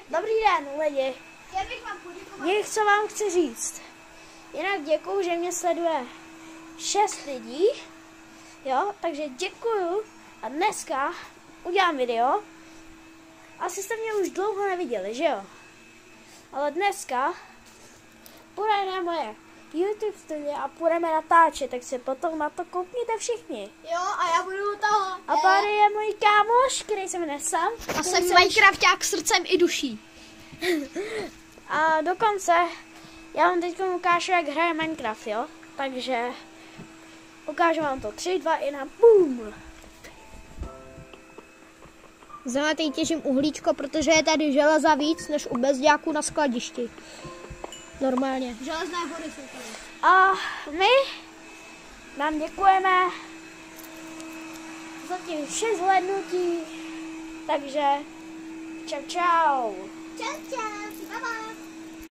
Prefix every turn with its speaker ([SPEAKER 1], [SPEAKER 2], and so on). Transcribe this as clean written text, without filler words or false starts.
[SPEAKER 1] Dobrý den, lidi.
[SPEAKER 2] Já bych vám poděkoval.
[SPEAKER 1] Co vám chci říct. Jinak děkuju, že mě sleduje 6 lidí. Jo, takže děkuju. A dneska udělám video. Asi jste mě už dlouho neviděli, že jo? Ale dneska půjdeme na moje YouTube studio a půjdeme natáčet, tak se potom na to koukněte všichni.
[SPEAKER 2] Jo, a já budu toho.
[SPEAKER 1] A tady je můj kámoš, který se jmenuje Sam.
[SPEAKER 2] A jsem Minecrafták srdcem i duší.
[SPEAKER 1] A dokonce já vám teď ukážu, jak hraje Minecraft, jo? Takže ukážu vám to. 3, 2, 1, BOOM!
[SPEAKER 2] Zrovna teď těžím uhlíčko, protože je tady železa víc než u bezďáků na skladišti. Normálně. Železné hory jsou tady.
[SPEAKER 1] A my vám děkujeme za těch 6 hlednutí. Takže čau čau.